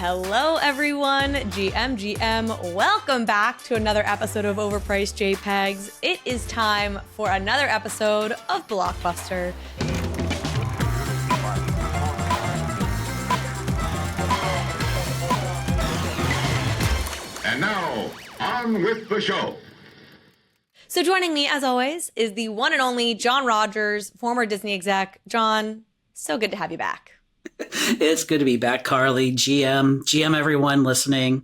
Hello, everyone. GM. Welcome back to another episode of Overpriced JPEGs. It is time for another episode of Blockbuster. And now, on with the show. So joining me, as always, is the one and only John Rogers, former Disney exec. John, so good to have you back. It's good to be back, Carly. GM, everyone listening.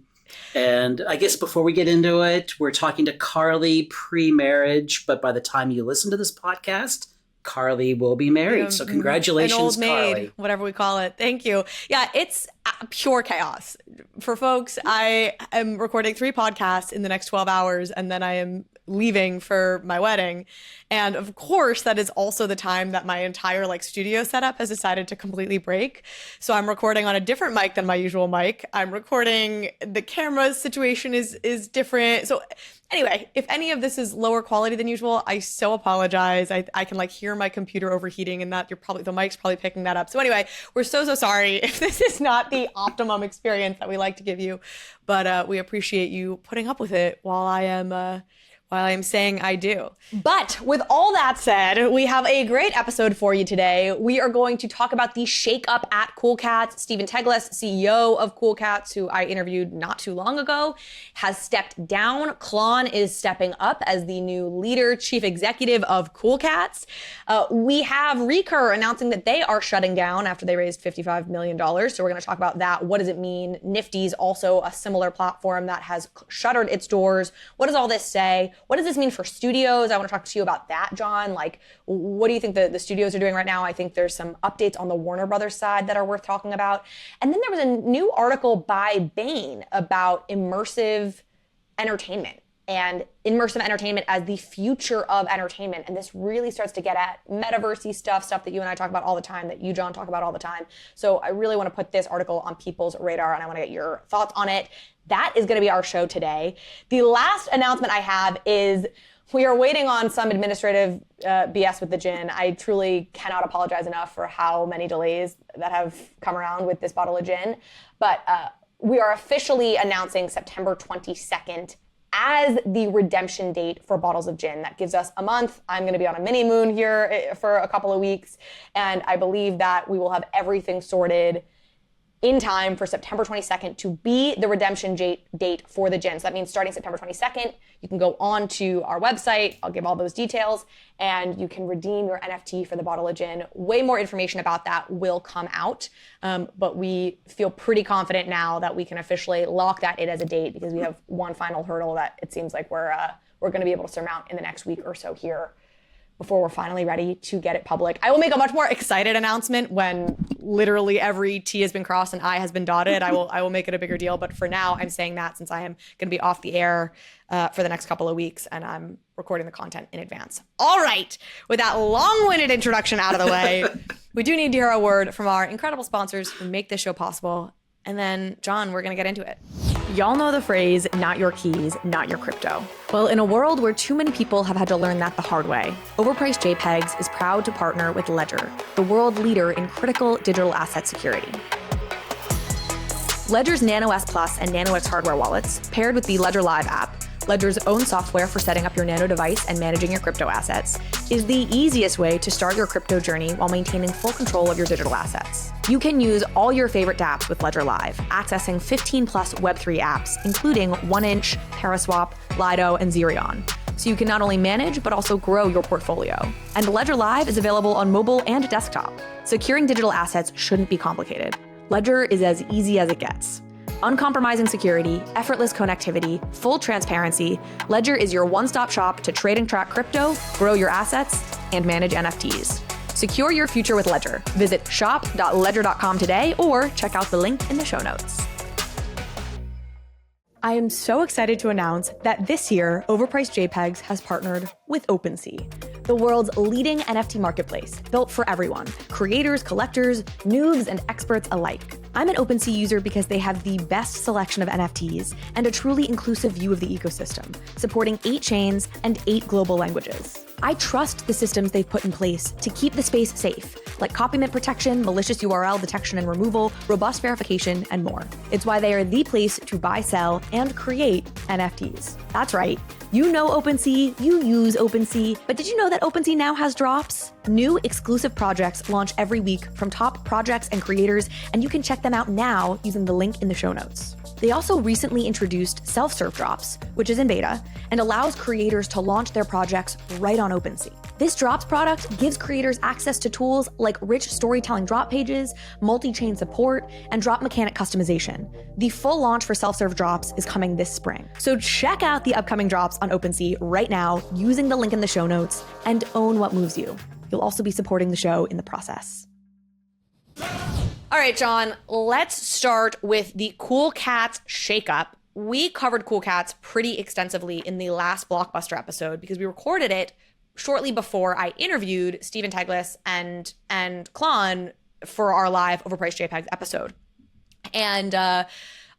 And I guess before we get into it, we're talking to Carly pre-marriage, but by the time you listen to this podcast, Carly will be married. So congratulations, an old maid, Carly. Whatever we call it. Thank you. Yeah, it's pure chaos. For folks, I am recording 3 podcasts in the next 12 hours, and then I am leaving for my wedding. And of course, that is also the time that my entire studio setup has decided to completely break. So I'm recording on a different mic than my usual mic. I'm recording, the camera situation is different. So anyway, if any of this is lower quality than usual, I so apologize. I can hear my computer overheating, and that the mic's probably picking that up. So anyway, we're so sorry if this is not the optimum experience that we like to give you, but we appreciate you putting up with it while I am saying I do. But with all that said, we have a great episode for you today. We are going to talk about the shakeup at Cool Cats. Steven Teglis, CEO of Cool Cats, who I interviewed not too long ago, has stepped down. Klon is stepping up as the new leader, chief executive of Cool Cats. We have RECUR announcing that they are shutting down after they raised $55 million. So we're going to talk about that. What does it mean? Nifty's also a similar platform that has shuttered its doors. What does all this say? What does this mean for studios? I want to talk to you about that, John. What do you think the studios are doing right now? I think there's some updates on the Warner Brothers side that are worth talking about. And then there was a new article by Bain about immersive entertainment and immersive entertainment as the future of entertainment. And this really starts to get at metaverse-y stuff that you and I talk about all the time, that you, John, talk about all the time. So I really want to put this article on people's radar, and I want to get your thoughts on it. That is going to be our show today. The last announcement I have is we are waiting on some administrative BS with the gin. I truly cannot apologize enough for how many delays that have come around with this bottle of gin. But we are officially announcing September 22nd as the redemption date for bottles of gin. That gives us a month. I'm going to be on a mini moon here for a couple of weeks. And I believe that we will have everything sorted in time for September 22nd to be the redemption date for the gin. So that means starting September 22nd, you can go on to our website. I'll give all those details, and you can redeem your NFT for the bottle of gin. Way more information about that will come out, but we feel pretty confident now that we can officially lock that in as a date, because we have one final hurdle that it seems like we're going to be able to surmount in the next week or so here before we're finally ready to get it public. I will make a much more excited announcement when literally every T has been crossed and I has been dotted. I will make it a bigger deal. But for now, I'm saying that since I am going to be off the air for the next couple of weeks, and I'm recording the content in advance. All right, with that long-winded introduction out of the way, we do need to hear a word from our incredible sponsors who make this show possible. And then, John, we're going to get into it. Y'all know the phrase, not your keys, not your crypto. Well, in a world where too many people have had to learn that the hard way, Overpriced JPEGs is proud to partner with Ledger, the world leader in critical digital asset security. Ledger's Nano S Plus and Nano X hardware wallets, paired with the Ledger Live app, Ledger's own software for setting up your Nano device and managing your crypto assets, is the easiest way to start your crypto journey while maintaining full control of your digital assets. You can use all your favorite dApps with Ledger Live, accessing 15 plus Web3 apps, including 1inch, Paraswap, Lido, and Zerion. So you can not only manage, but also grow your portfolio. And Ledger Live is available on mobile and desktop. Securing digital assets shouldn't be complicated. Ledger is as easy as it gets. Uncompromising security, effortless connectivity, full transparency, Ledger is your one-stop shop to trade and track crypto, grow your assets, and manage NFTs. Secure your future with Ledger. Visit shop.ledger.com today or check out the link in the show notes. I am so excited to announce that this year, Overpriced JPEGs has partnered with OPENSEA, the world's leading NFT marketplace built for everyone, creators, collectors, noobs, and experts alike. I'm an OpenSea user because they have the best selection of NFTs and a truly inclusive view of the ecosystem, supporting 8 chains and 8 global languages. I trust the systems they've put in place to keep the space safe, like copyright protection, malicious URL detection and removal, robust verification, and more. It's why they are the place to buy, sell, and create NFTs. That's right. You know OpenSea, you use OpenSea, but did you know that OpenSea now has drops? New exclusive projects launch every week from top projects and creators, and you can check them out now using the link in the show notes. They also recently introduced self-serve drops, which is in beta, and allows creators to launch their projects right on OpenSea. This drops product gives creators access to tools like rich storytelling drop pages, multi-chain support, and drop mechanic customization. The full launch for self-serve drops is coming this spring. So check out the upcoming drops on OpenSea right now using the link in the show notes and own what moves you. You'll also be supporting the show in the process. All right, John, let's start with the Cool Cats Shakeup. We covered Cool Cats pretty extensively in the last Blockbuster episode because we recorded it shortly before I interviewed Stephen Teglis and Klon for our live Overpriced JPEGs episode. And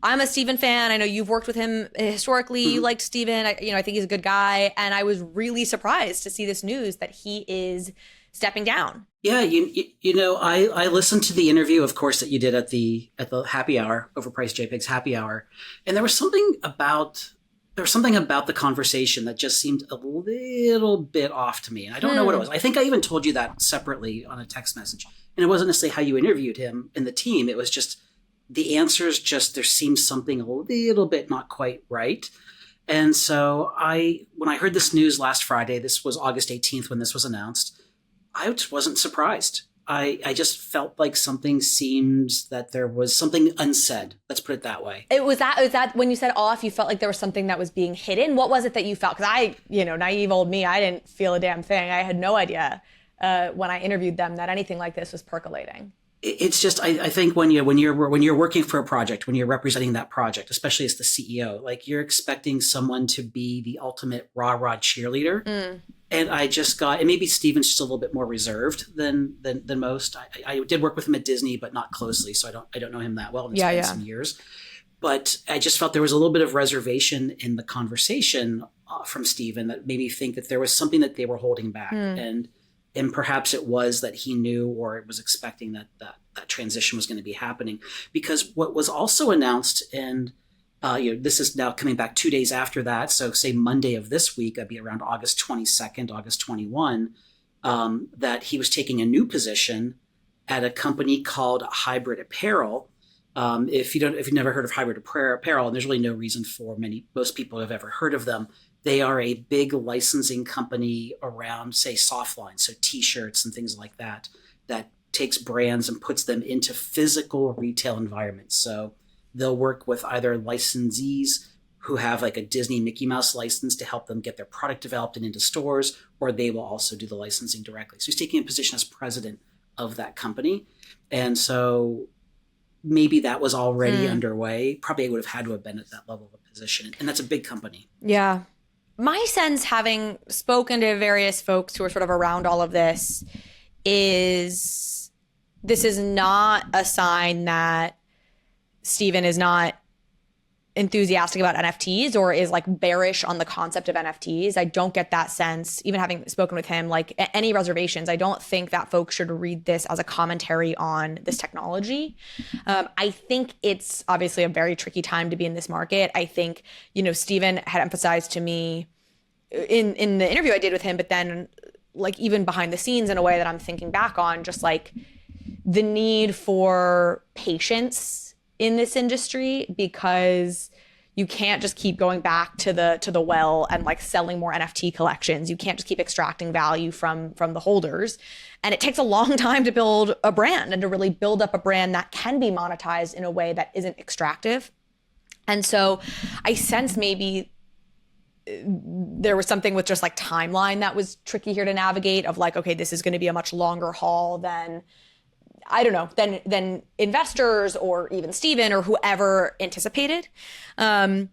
I'm a Stephen fan. I know you've worked with him historically. You liked Stephen. I think he's a good guy. And I was really surprised to see this news that he is stepping down. Yeah, I listened to the interview, of course, that you did at the happy hour, Overpriced JPEGs happy hour, and there was something about the conversation that just seemed a little bit off to me, and I don't know what it was. I think I even told you that separately on a text message, and it wasn't necessarily how you interviewed him and the team. It was just the answers. Just there seemed something a little bit not quite right. And so when I heard this news last Friday, this was August 18th when this was announced, I just wasn't surprised. I just felt like something seems that there was something unsaid. Let's put it that way. It was that when you said off, you felt like there was something that was being hidden. What was it that you felt? Because naive old me, I didn't feel a damn thing. I had no idea when I interviewed them that anything like this was percolating. It's just I think when you're working for a project, when you're representing that project, especially as the CEO, like you're expecting someone to be the ultimate rah-rah cheerleader. And I just got, and maybe Steven's just a little bit more reserved than most. I did work with him at Disney, but not closely, so I don't know him that well. And it's been some years. But I just felt there was a little bit of reservation in the conversation from Steven that made me think that there was something that they were holding back, and perhaps it was that he knew or it was expecting that transition was going to be happening. Because what was also announced and this is now coming back 2 days after that. So say Monday of this week, that'd be around August 22nd, August 21, that he was taking a new position at a company called Hybrid Apparel. If you've never heard of Hybrid Apparel, and there's really no reason for most people have ever heard of them. They are a big licensing company around, say, softline, so T-shirts and things like that takes brands and puts them into physical retail environments. So they'll work with either licensees who have like a Disney Mickey Mouse license to help them get their product developed and into stores, or they will also do the licensing directly. So he's taking a position as president of that company. And so maybe that was already underway. Probably would have had to have been at that level of a position. And that's a big company. Yeah. My sense, having spoken to various folks who are sort of around all of this, is this is not a sign that Steven is not enthusiastic about NFTs or is like bearish on the concept of NFTs. I don't get that sense, even having spoken with him, like any reservations. I don't think that folks should read this as a commentary on this technology. I think it's obviously a very tricky time to be in this market. I think, Steven had emphasized to me in the interview I did with him, but then like even behind the scenes in a way that I'm thinking back on, just like the need for patience in this industry, because you can't just keep going back to the well and like selling more NFT collections. You can't just keep extracting value from the holders. And it takes a long time to build a brand and to really build up a brand that can be monetized in a way that isn't extractive. And so I sense maybe there was something with just like timeline that was tricky here to navigate, of like, okay, this is going to be a much longer haul than, I don't know, than investors or even Steven or whoever anticipated. And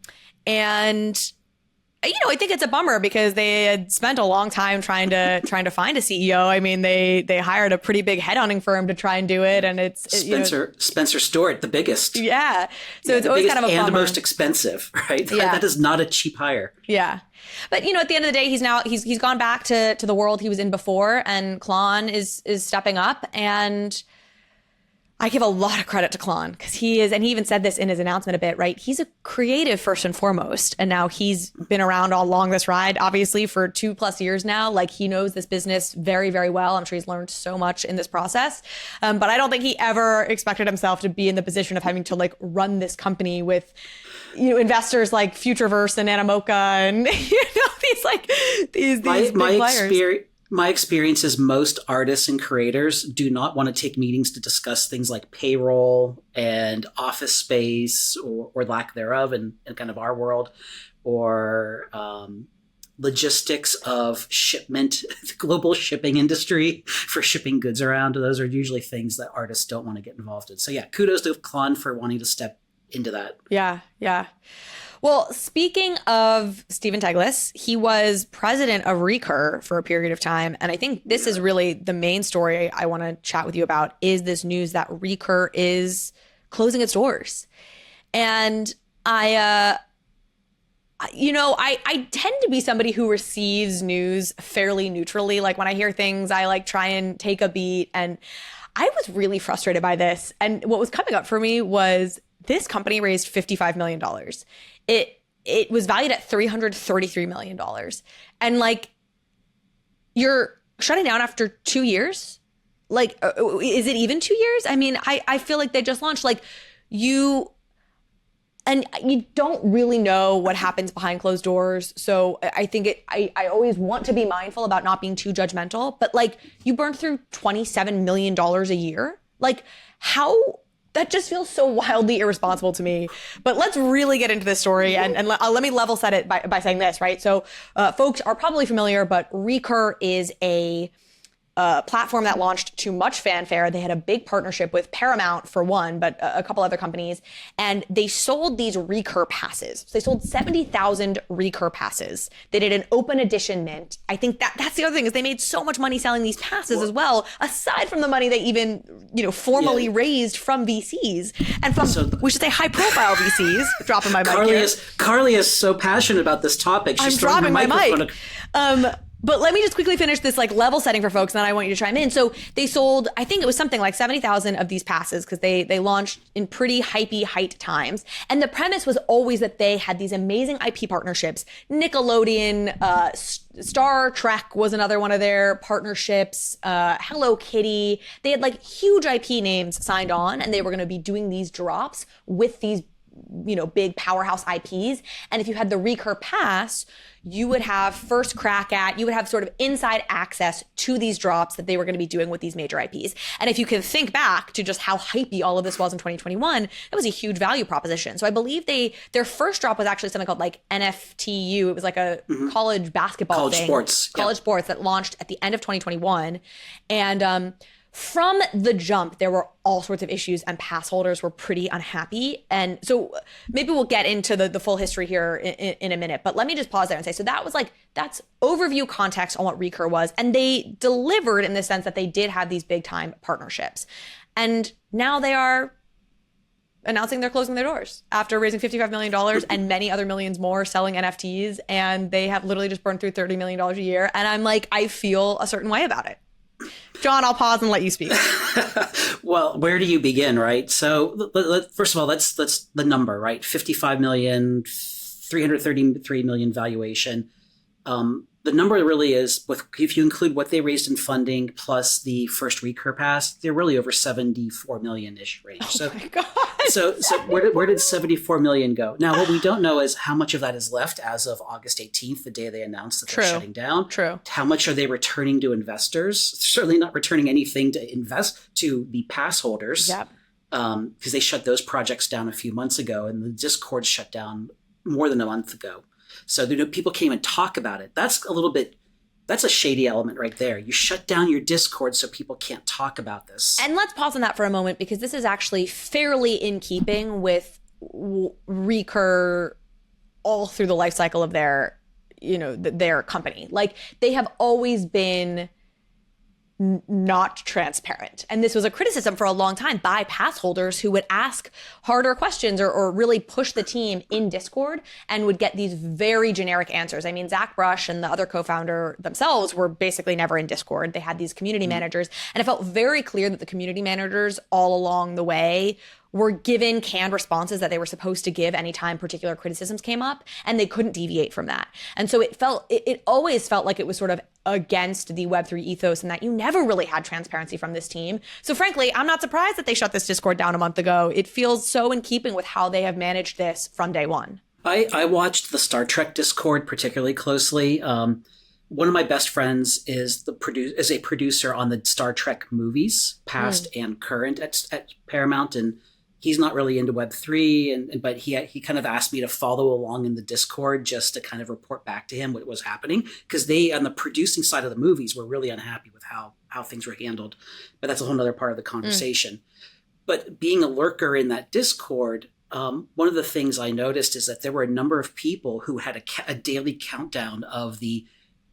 I think it's a bummer because they had spent a long time trying to find a CEO. I mean, they hired a pretty big headhunting firm to try and do it, and Spencer Stewart, the biggest. Yeah. So it's always kind of a bummer. And the most expensive, right? Yeah. That is not a cheap hire. Yeah. But at the end of the day, he's gone back to the world he was in before, and Klon is stepping up, and I give a lot of credit to Klon because he is, and he even said this in his announcement a bit, right? He's a creative first and foremost. And now he's been around all along this ride, obviously for 2+ years now. Like, he knows this business very, very well. I'm sure he's learned so much in this process. But I don't think he ever expected himself to be in the position of having to like run this company with, investors like Futureverse and Animoca and, these big players. My experience is most artists and creators do not want to take meetings to discuss things like payroll and office space or lack thereof in kind of our world, or logistics of shipment, the global shipping industry for shipping goods around. Those are usually things that artists don't want to get involved in. So yeah, kudos to Klon for wanting to step into that. Yeah. Well, speaking of Stephen Teglis, he was president of RECUR for a period of time. And I think this is really the main story I want to chat with you about, is this news that RECUR is closing its doors. And I tend to be somebody who receives news fairly neutrally. Like, when I hear things, I like try and take a beat. And I was really frustrated by this. And what was coming up for me was this company raised $55 million. It was valued at $333 million. And like, you're shutting down after 2 years? Like, is it even 2 years? I mean, I feel like they just launched. Like, you don't really know what happens behind closed doors. So I think I always want to be mindful about not being too judgmental. But like, you burned through $27 million a year. Like, how? That just feels so wildly irresponsible to me. But let's really get into this story, and let me level set it by saying this, right? So folks are probably familiar, but RECUR is a platform that launched to much fanfare. They had a big partnership with Paramount for one, but a couple other companies. And they sold these RECUR passes. So they sold 70,000 RECUR passes. They did an open edition mint. I think that's the other thing, is they made so much money selling these passes as well, aside from the money they even, formally raised from VCs and from, we should say, high profile VCs. Dropping my mic. Carly is so passionate about this topic. She's I'm dropping my mic. But let me just quickly finish this like level setting for folks, and then I want you to chime in. So they sold, I think it was something like 70,000 of these passes because they launched in pretty hypey height times. And the premise was always that they had these amazing IP partnerships. Nickelodeon, Star Trek was another one of their partnerships, Hello Kitty. They had like huge IP names signed on, and they were going to be doing these drops with these big powerhouse IPs. And if you had the RECUR pass, you would have you would have sort of inside access to these drops that they were going to be doing with these major IPs. And if you can think back to just how hypey all of this was in 2021, that was a huge value proposition. So I believe their first drop was actually something called like NFTU. It was like a college basketball thing. College sports that launched at the end of 2021. And, from the jump, there were all sorts of issues, and pass holders were pretty unhappy. And so maybe we'll get into the full history here in a minute. But let me just pause there and say, so that's overview context on what RECUR was. And they delivered in the sense that they did have these big time partnerships. And now they are announcing they're closing their doors after raising $55 million and many other millions more selling NFTs. And they have literally just burned through $30 million a year. And I'm like, I feel a certain way about it. John, I'll pause and let you speak. Well, where do you begin, right? So first of all, that's the number, right? 55 million, 333 million valuation. The number really is, if you include what they raised in funding plus the first RECUR pass, they're really over 74 million-ish range. Oh my God. So where did 74 million go? Now, what we don't know is how much of that is left as of August 18th, the day they announced that they're shutting down. True. How much are they returning to investors? Certainly not returning anything to invest to the pass holders. Yep. Because they shut those projects down a few months ago, and the Discord shut down more than a month ago. So people can't even talk about it. That's a shady element right there. You shut down your Discord so people can't talk about this. And let's pause on that for a moment, because this is actually fairly in keeping with RECUR all through the life cycle of their their company. Like, they have always been not transparent. And this was a criticism for a long time by pass holders who would ask harder questions or really push the team in Discord and would get these very generic answers. I mean, Zach Brush and the other co-founder themselves were basically never in Discord. They had these community managers, and it felt very clear that the community managers all along the way were given canned responses that they were supposed to give anytime particular criticisms came up, and they couldn't deviate from that. And so it always felt like it was sort of against the Web3 ethos, and that you never really had transparency from this team. So frankly, I'm not surprised that they shut this Discord down a month ago. It feels so in keeping with how they have managed this from day one. I watched the Star Trek Discord particularly closely. One of my best friends is a producer on the Star Trek movies, past and current at Paramount, and he's not really into Web3, but he kind of asked me to follow along in the Discord just to kind of report back to him what was happening, because they, on the producing side of the movies, were really unhappy with how things were handled. But that's a whole other part of the conversation. But being a lurker in that Discord, one of the things I noticed is that there were a number of people who had a daily countdown of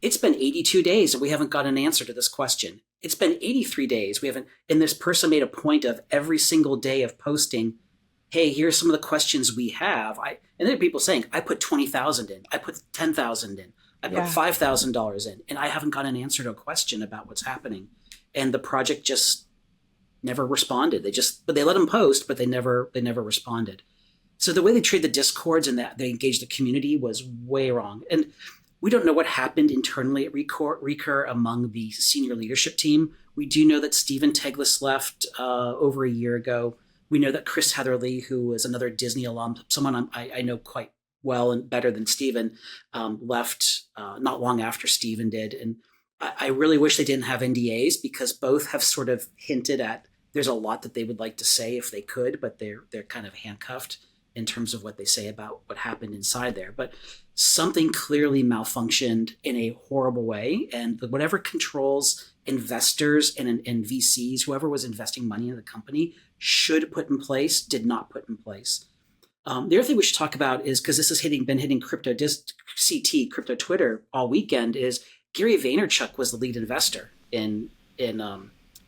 it's been 82 days and we haven't got an answer to this question. It's been 83 days. We haven't, and this person made a point of every single day of posting, hey, here's some of the questions we have. And there are people saying, I put 20,000 in, I put 10,000 in, I put $5,000 in, and I haven't got an answer to a question about what's happening. And the project just never responded. But they let them post, but they never responded. So the way they treated the Discords and that they engaged the community was way wrong. And we don't know what happened internally at RECUR among the senior leadership team. We do know that Stephen Teglis left over a year ago. We know that Chris Heatherly, who is another Disney alum, someone I know quite well and better than Stephen, left not long after Stephen did. And I really wish they didn't have NDAs, because both have sort of hinted at there's a lot that they would like to say if they could, but they're kind of handcuffed in terms of what they say about what happened inside there. But something clearly malfunctioned in a horrible way. And whatever controls investors and VCs, whoever was investing money in the company, should put in place, did not put in place. The other thing we should talk about is, because this has been hitting crypto Twitter all weekend, is Gary Vaynerchuk was the lead investor in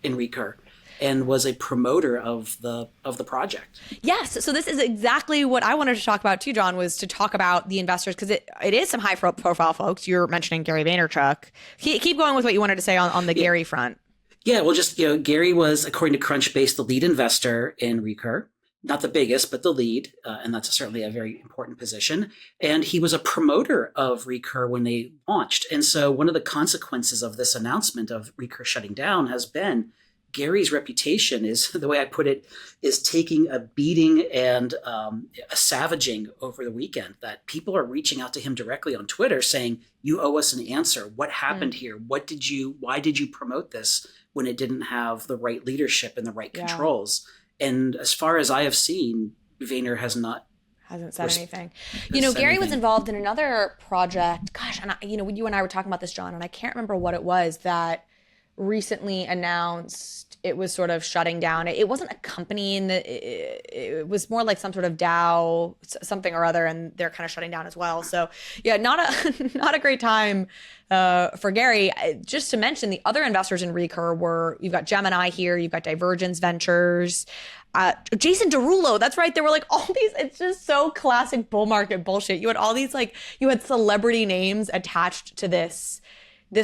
RECUR, and was a promoter of the project. Yes. So this is exactly what I wanted to talk about too, John, was to talk about the investors, because it is some high profile folks. You're mentioning Gary Vaynerchuk. Keep going with what you wanted to say on the Gary front. Yeah, well, just, Gary was, according to Crunchbase, the lead investor in RECUR. Not the biggest, but the lead. And that's certainly a very important position. And he was a promoter of RECUR when they launched. And so one of the consequences of this announcement of RECUR shutting down has been Gary's reputation is, the way I put it, is taking a beating and a savaging over the weekend, that people are reaching out to him directly on Twitter saying, you owe us an answer. What happened here? Why did you promote this when it didn't have the right leadership and the right controls? And as far as I have seen, Vayner hasn't said anything. Gary was involved in another project. Gosh, and you and I were talking about this, John, and I can't remember what it was that recently announced it was sort of shutting down. It wasn't a company, it was more like some sort of DAO, something or other, and they're kind of shutting down as well. So yeah, not a great time for Gary. Just to mention, the other investors in RECUR you've got Gemini here, you've got Divergence Ventures, Jason Derulo. That's right. There were like all these, it's just so classic bull market bullshit. You had all these, you had celebrity names attached to this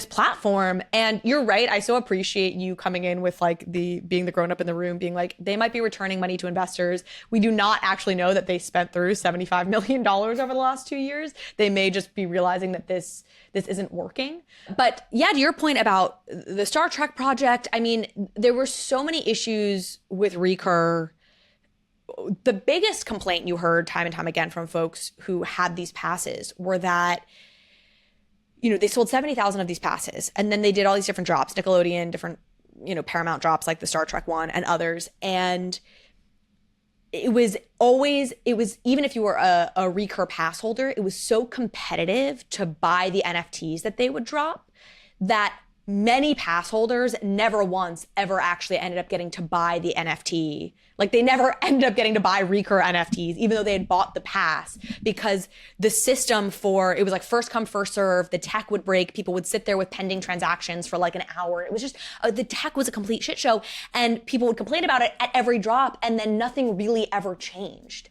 platform. And you're right. I so appreciate you coming in with being the grown up in the room, being like, they might be returning money to investors. We do not actually know that they spent through $75 million over the last 2 years. They may just be realizing that this isn't working. But yeah, to your point about the Star Trek project, I mean, there were so many issues with RECUR. The biggest complaint you heard time and time again from folks who had these passes were that they sold 70,000 of these passes, and then they did all these different drops, Nickelodeon, different, Paramount drops like the Star Trek one and others. And it was even if you were a RECUR pass holder, it was so competitive to buy the NFTs that they would drop that many pass holders never once ever actually ended up getting to buy the NFT. Like they never ended up getting to buy RECUR NFTs, even though they had bought the pass, because the system for, it was like first come, first serve. The tech would break. People would sit there with pending transactions for like an hour. It was just, the tech was a complete shit show, and people would complain about it at every drop, and then nothing really ever changed.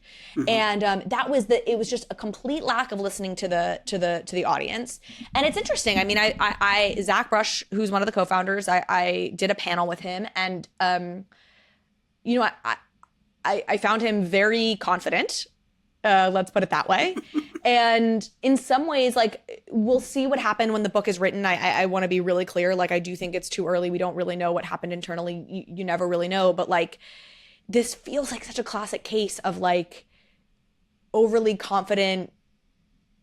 And it was just a complete lack of listening to the audience. And it's interesting. I mean, I Zach Brush, who's one of the co-founders, I did a panel with him, and I found him very confident. Let's put it that way. And in some ways, like, we'll see what happened when the book is written. I want to be really clear. Like, I do think it's too early. We don't really know what happened internally. You never really know. But like, this feels like such a classic case of like overly confident,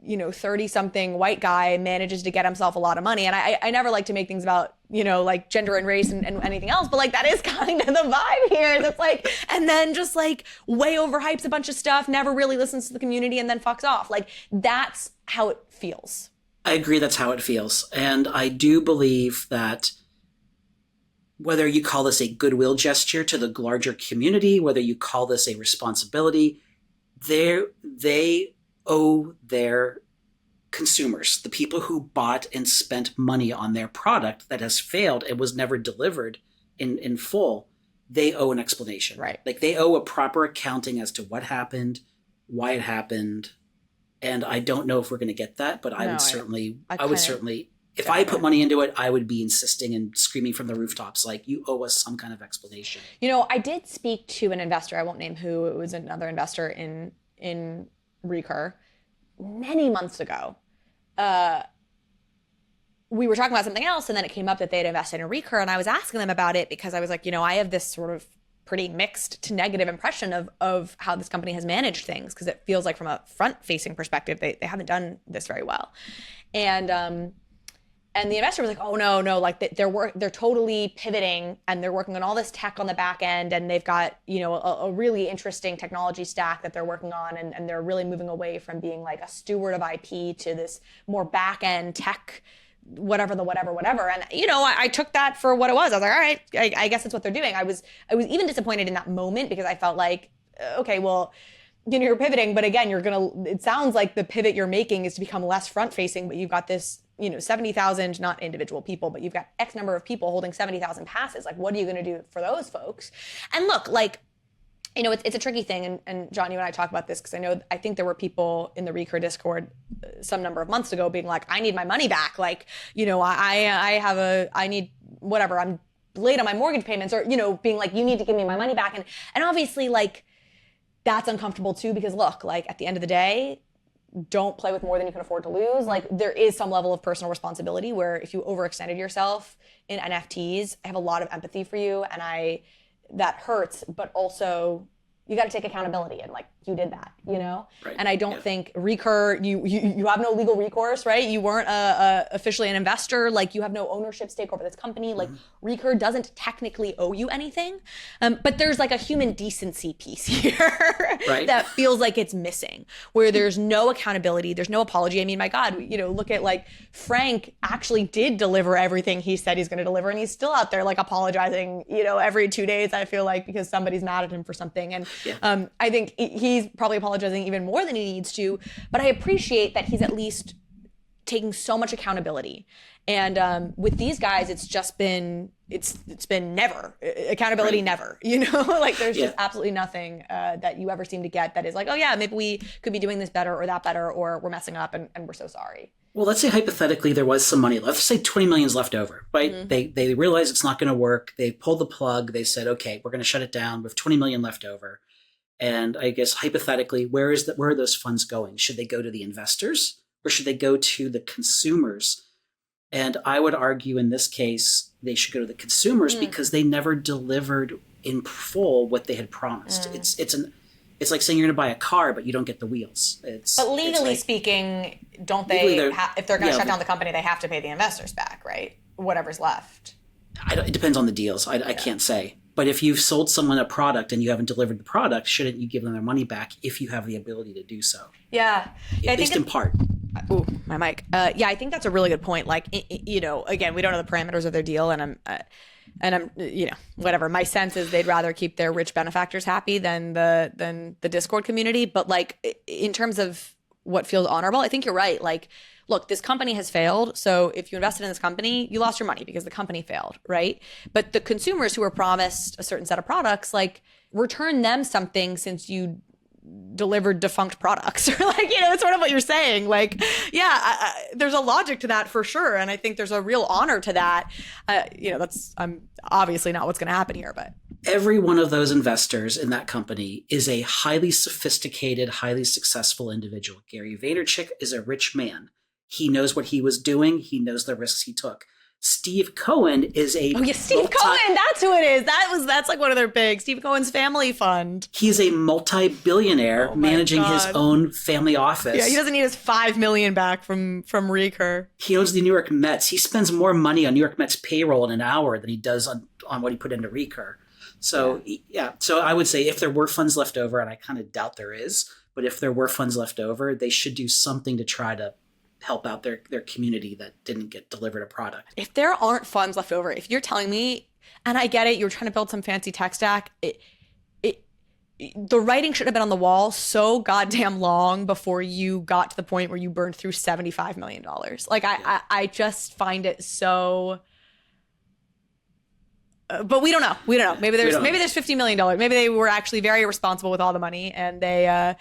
30-something white guy manages to get himself a lot of money. And I never like to make things about, like gender and race and anything else, but like that is kind of the vibe here. That's like, and then just like way overhypes a bunch of stuff, never really listens to the community, and then fucks off. Like, that's how it feels. I agree, that's how it feels. And I do believe that whether you call this a goodwill gesture to the larger community, whether you call this a responsibility, they owe their consumers, the people who bought and spent money on their product that has failed and was never delivered in full, they owe an explanation. Right. Like, they owe a proper accounting as to what happened, why it happened. And I don't know if we're going to get that, but I would certainly, if I put money into it, I would be insisting and screaming from the rooftops, like, you owe us some kind of explanation. I did speak to an investor, I won't name who, it was another investor in RECUR many months ago. We were talking about something else, and then it came up that they had invested in RECUR, and I was asking them about it because I was like, I have this sort of pretty mixed to negative impression of how this company has managed things, because it feels like from a front-facing perspective, they haven't done this very well. And the investor was like, oh, no, like they're totally pivoting, and they're working on all this tech on the back end, and they've got, a really interesting technology stack that they're working on, and they're really moving away from being like a steward of IP to this more back end tech, whatever. And, I took that for what it was. I was like, all right, I guess that's what they're doing. I was even disappointed in that moment, because I felt like, okay, well, you're pivoting, but again, it sounds like the pivot you're making is to become less front facing, but you've got this, 70,000, not individual people, but you've got X number of people holding 70,000 passes. Like, what are you going to do for those folks? And look, like, it's a tricky thing. And John, you and I talk about this, because I think there were people in the RECUR Discord some number of months ago being like, I need my money back. Like, I need whatever, I'm late on my mortgage payments, or, being like, you need to give me my money back. And obviously, like, that's uncomfortable too, because look, like, at the end of the day, don't play with more than you can afford to lose. Like, there is some level of personal responsibility where if you overextended yourself in NFTs, I have a lot of empathy for you, and that hurts, but also you got to take accountability, and like, you did that, Right. And I don't think RECUR, you have no legal recourse, right? You weren't officially an investor. Like, you have no ownership stake over this company. Like, RECUR doesn't technically owe you anything. But there's like a human decency piece here that feels like it's missing, where there's no accountability. There's no apology. I mean, my God, look at like Frank actually did deliver everything he said he's going to deliver. And he's still out there like apologizing, every 2 days, I feel like, because somebody's mad at him for something. And I think he's probably apologizing even more than he needs to, but I appreciate that he's at least taking so much accountability. And with these guys, it's just been, it's been never accountability, never, like, there's just absolutely nothing that you ever seem to get that is like, oh yeah, maybe we could be doing this better or that better, or we're messing up and we're so sorry. Well, let's say hypothetically there was some money left. Let's say 20 million is left over, right? They realize it's not going to work. They pulled the plug. They said, okay, we're going to shut it down with 20 million left over. And I guess hypothetically, where are those funds going? Should they go to the investors, or should they go to the consumers? And I would argue in this case, they should go to the consumers, because they never delivered in full what they had promised. It's like saying you're going to buy a car, but you don't get the wheels. But legally speaking, don't they, if they're going to shut down the company, they have to pay the investors back, right? Whatever's left. It depends on the deals. I can't say. But if you've sold someone a product and you haven't delivered the product, shouldn't you give them their money back if you have the ability to do so? Yeah. At least in part. Ooh, my mic. Yeah, I think that's a really good point. Like, you know, again, we don't know the parameters of their deal, and I'm, you know, whatever. My sense is they'd rather keep their rich benefactors happy than the Discord community. But like, in terms of what feels honorable, I think you're right. Like, look, this company has failed. So if you invested in this company, you lost your money because the company failed, right? But the consumers who were promised a certain set of products, like, return them something since you delivered defunct products. Or like, you know, it's sort of what you're saying. Like, yeah, there's a logic to that for sure. And I think there's a real honor to that. You know, that's obviously not what's going to happen here, but. Every one of those investors in that company is a highly sophisticated, highly successful individual. Gary Vaynerchuk is a rich man. He knows what he was doing. He knows the risks he took. Steve Cohen is a Steve Cohen, that's who it is. That's like one of their big Steve Cohen's family fund. He's a multi-billionaire managing his own family office. Yeah, he doesn't need his $5 million back from RECUR. He owns the New York Mets. He spends more money on New York Mets payroll in an hour than he does on what he put into RECUR. So yeah, so I would say if there were funds left over, and I kind of doubt there is, but if there were funds left over, they should do something to try to help out their community that didn't get delivered a product. If there aren't funds left over, if you're telling me, and I get it, you're trying to build some fancy tech stack, the writing should have been on the wall so goddamn long before you got to the point where you burned through $75 million. Like, I just find it so... but we don't know. Maybe there's $50 million. Maybe they were actually very responsible with all the money, and they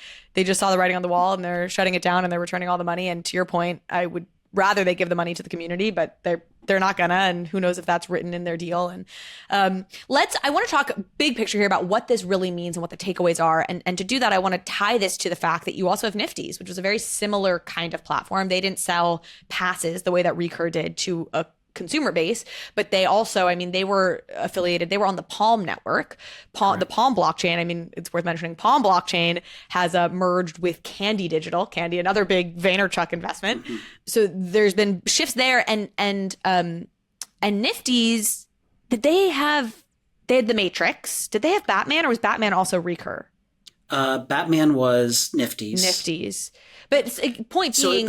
just saw the writing on the wall, and they're shutting it down, and they're returning all the money. And to your point, I would rather they give the money to the community, but they're not gonna, and who knows if that's written in their deal. And I want to talk big picture here about what this really means and what the takeaways are. And to do that, I want to tie this to the fact that you also have Nifty's, which was a very similar kind of platform. They didn't sell passes the way that RECUR did to a consumer base, but they also, I mean, they were affiliated, they were on the Palm network, the Palm blockchain. I mean, it's worth mentioning, Palm blockchain has merged with Candy Digital, another big Vaynerchuk investment. Mm-hmm. So there's been shifts there, and Nifty's, they had the Matrix. Did they have Batman, or was Batman also RECUR? Batman was Nifty's. But point being,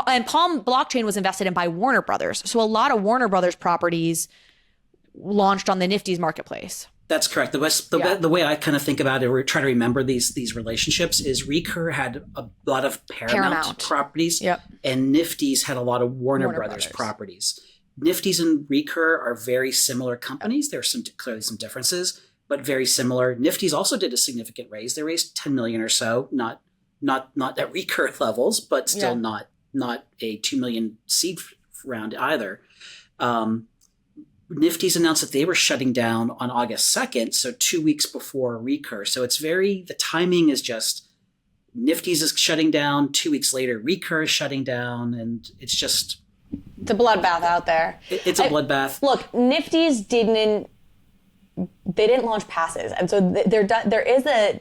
and Palm blockchain was invested in by Warner Brothers. So a lot of Warner Brothers properties launched on the Nifty's marketplace. That's correct. The way I kind of think about it, or try to remember these relationships, is RECUR had a lot of Paramount properties, and Nifty's had a lot of Warner Brothers properties. Nifty's and RECUR are very similar companies. There are clearly some differences, but very similar. Nifty's also did a significant raise. They raised 10 million or so, not at RECUR levels, but still not a 2 million seed round either. Nifty's announced that they were shutting down on August 2nd, so 2 weeks before RECUR. So the timing is just, Nifty's is shutting down, 2 weeks later RECUR is shutting down, and it's a bloodbath out there. It's a bloodbath. Look, Nifty's didn't launch passes, and so there is a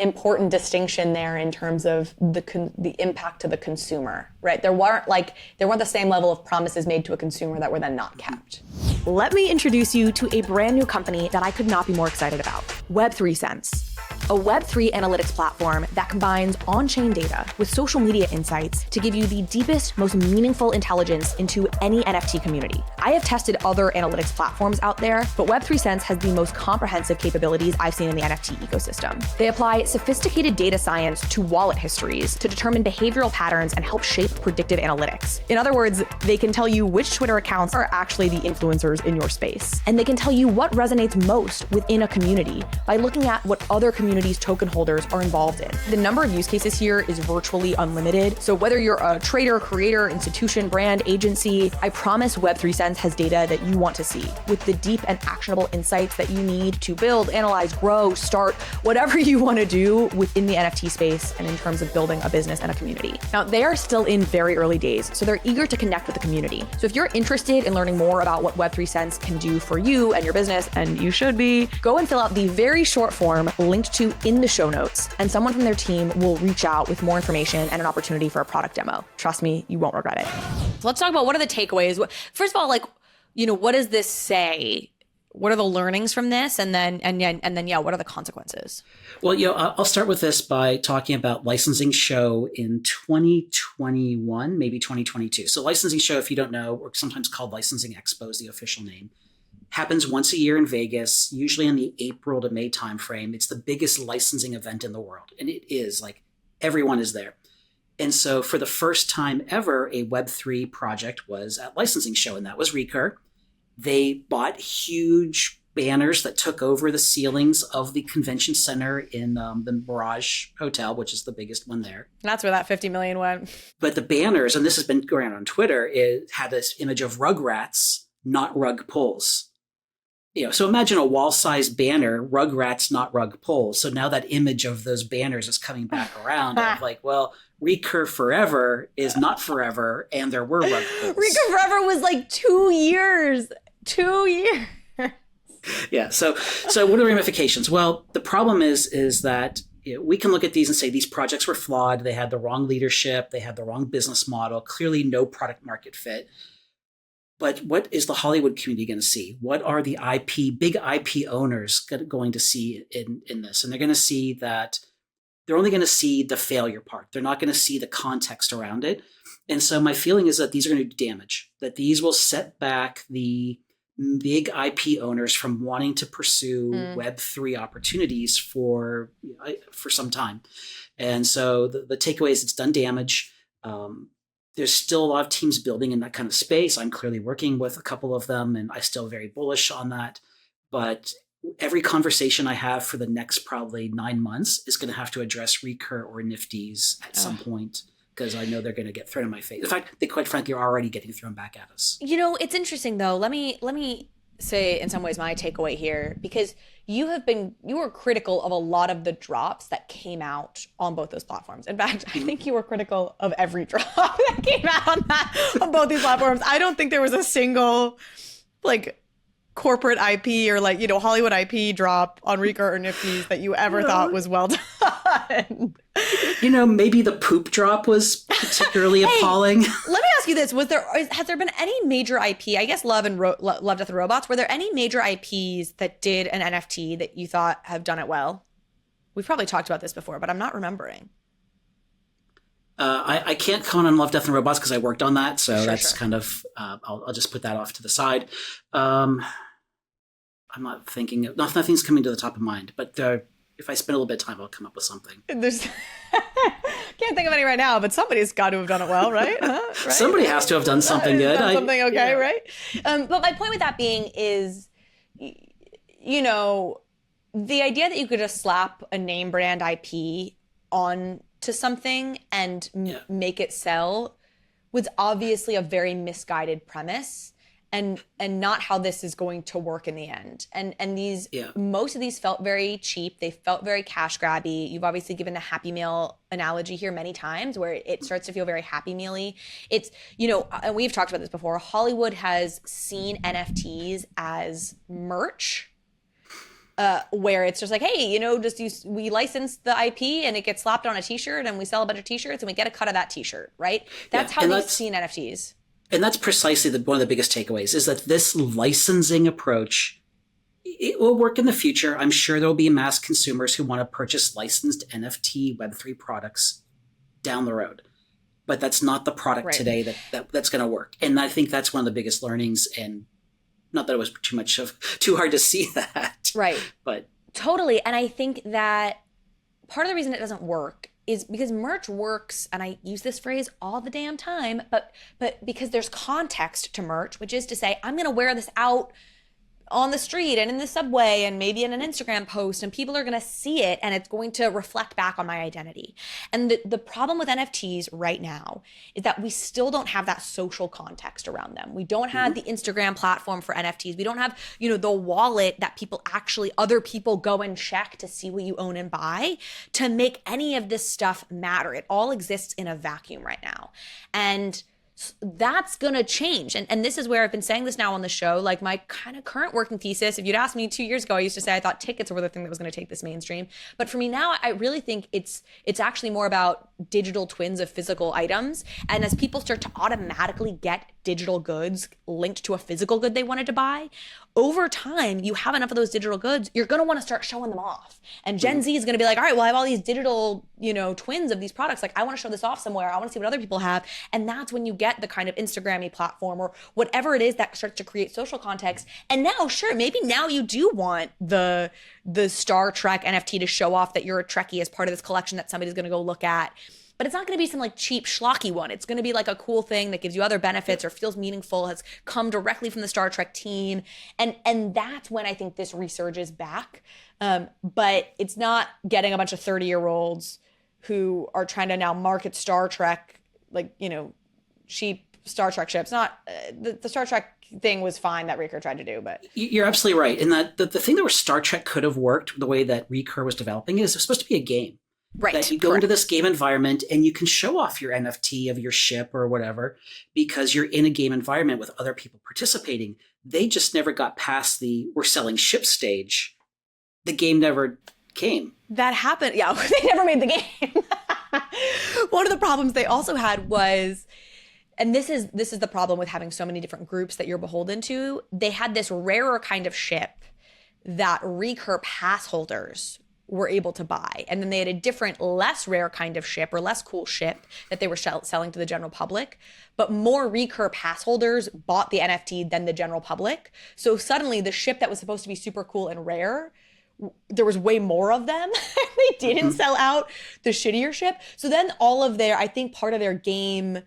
important distinction there in terms of the impact to the consumer, right? There weren't the same level of promises made to a consumer that were then not kept. Let me introduce you to a brand new company that I could not be more excited about, Web3 Sense. A Web3 analytics platform that combines on-chain data with social media insights to give you the deepest, most meaningful intelligence into any NFT community. I have tested other analytics platforms out there, but Web3 Sense has the most comprehensive capabilities I've seen in the NFT ecosystem. They apply sophisticated data science to wallet histories to determine behavioral patterns and help shape predictive analytics. In other words, they can tell you which Twitter accounts are actually the influencers in your space. And they can tell you what resonates most within a community by looking at what other communities token holders are involved in. The number of use cases here is virtually unlimited. So whether you're a trader, creator, institution, brand, agency, I promise Web3 Sense has data that you want to see, with the deep and actionable insights that you need to build, analyze, grow, start, whatever you want to do within the NFT space and in terms of building a business and a community. Now, they are still in very early days, so they're eager to connect with the community. So if you're interested in learning more about what Web3 Sense can do for you and your business, and you should be, go and fill out the very short form linked to in the show notes, and someone from their team will reach out with more information and an opportunity for a product demo. Trust me, you won't regret it. So let's talk about what are the takeaways. First of all, what does this say what are the learnings from this? And then, what are the consequences? Well, I'll start with this by talking about licensing show in 2021, maybe 2022. So licensing show, if you don't know, or sometimes called Licensing Expo is the official name, happens once a year in Vegas, usually in the April to May timeframe. It's the biggest licensing event in the world. And it is like everyone is there. And so for the first time ever, a Web3 project was at licensing show, and that was RECUR. They bought huge banners that took over the ceilings of the convention center in the Mirage Hotel, which is the biggest one there. That's where that 50 million went. But the banners, and this has been going around on Twitter, it had this image of Rugrats, not rug pulls. So imagine a wall-sized banner, Rugrats, not rug pulls. So now that image of those banners is coming back around of like, well, RECUR forever is not forever, and there were rug pulls. RECUR forever was like 2 years. 2 years. Yeah. So what are the ramifications? Well, the problem is that we can look at these and say these projects were flawed. They had the wrong leadership. They had the wrong business model. Clearly no product market fit. But what is the Hollywood community going to see? What are the big IP owners going to see in this? And they're going to see that they're only going to see the failure part. They're not going to see the context around it. And so my feeling is that these are going to do damage, that these will set back the big IP owners from wanting to pursue Web3 opportunities for some time. And so the takeaway is it's done damage. There's still a lot of teams building in that kind of space. I'm clearly working with a couple of them, and I'm still very bullish on that. But every conversation I have for the next probably 9 months is going to have to address RECUR or Nifties at some point, because I know they're going to get thrown in my face. In fact, they quite frankly are already getting thrown back at us. It's interesting though. Let me say in some ways my takeaway here, because you were critical of a lot of the drops that came out on both those platforms. In fact, I think you were critical of every drop that came out on both these platforms. I don't think there was a single corporate IP or Hollywood IP drop on RECUR or Nifties that you ever thought was well done. Maybe the poop drop was particularly appalling. Let me ask you this: has there been any major IP? I guess Love, Death, and Robots. Were there any major IPs that did an NFT that you thought have done it well? We've probably talked about this before, but I'm not remembering. I can't comment on Love, Death, and Robots because I worked on that, so that's kind of I'll just put that off to the side. I'm not thinking of nothing's coming to the top of mind, but if I spend a little bit of time, I'll come up with something. Can't think of any right now, but somebody's got to have done it well, right? Right? Somebody has to have done something good. Something okay, right? But my point with that being is, the idea that you could just slap a name brand IP on to something and make it sell was obviously a very misguided premise. And not how this is going to work in the end. And these most of these felt very cheap. They felt very cash grabby. You've obviously given the Happy Meal analogy here many times, where it starts to feel very Happy Meal-y. It's and we've talked about this before. Hollywood has seen NFTs as merch, where it's just like, hey, we license the IP and it gets slapped on a T-shirt and we sell a bunch of T-shirts and we get a cut of that T-shirt, right? That's how they've seen NFTs. And that's precisely one of the biggest takeaways, is that this licensing approach, it will work in the future. I'm sure there will be mass consumers who want to purchase licensed NFT Web3 products down the road. But that's not the product today that's going to work. And I think that's one of the biggest learnings, and not that it was too hard to see that. Right. But totally. And I think that part of the reason it doesn't work is because merch works, and I use this phrase all the damn time, but because there's context to merch, which is to say, I'm going to wear this out on the street and in the subway and maybe in an Instagram post, and people are going to see it and it's going to reflect back on my identity. And the problem with NFTs right now is that we still don't have that social context around them. We don't have the Instagram platform for NFTs. We don't have, the wallet that other people go and check to see what you own and buy to make any of this stuff matter. It all exists in a vacuum right now. And that's going to change. And this is where I've been saying this now on the show, like my kind of current working thesis. If you'd asked me 2 years ago, I used to say I thought tickets were the thing that was going to take this mainstream. But for me now, I really think it's actually more about digital twins of physical items. And as people start to automatically get digital goods linked to a physical good they wanted to buy, over time, you have enough of those digital goods, you're going to want to start showing them off. And Gen Z is going to be like, all right, well, I have all these digital, twins of these products. Like, I want to show this off somewhere. I want to see what other people have. And that's when you get the kind of Instagram-y platform or whatever it is that starts to create social context. And now, sure, maybe now you do want the Star Trek NFT to show off that you're a Trekkie as part of this collection that somebody's going to go look at. But it's not going to be some like cheap schlocky one. It's going to be like a cool thing that gives you other benefits or feels meaningful, has come directly from the Star Trek team. And that's when I think this resurges back. But it's not getting a bunch of 30-year-olds who are trying to now market Star Trek, like, cheap Star Trek ships. Not the Star Trek thing was fine that RECUR tried to do, but you're absolutely right. And that the thing that where Star Trek could have worked the way that RECUR was developing is it's supposed to be a game. Right. That you go into this game environment and you can show off your NFT of your ship or whatever because you're in a game environment with other people participating. They just never got past the we're selling ship stage. The game never came. That happened. Yeah, they never made the game. One of the problems they also had was, and this is the problem with having so many different groups that you're beholden to, they had this rarer kind of ship that RECUR pass holders were able to buy. And then they had a different, less rare kind of ship or less cool ship that they were selling to the general public. But more RECUR pass holders bought the NFT than the general public. So suddenly the ship that was supposed to be super cool and rare, there was way more of them. They didn't sell out the shittier ship. So then all of I think part of their game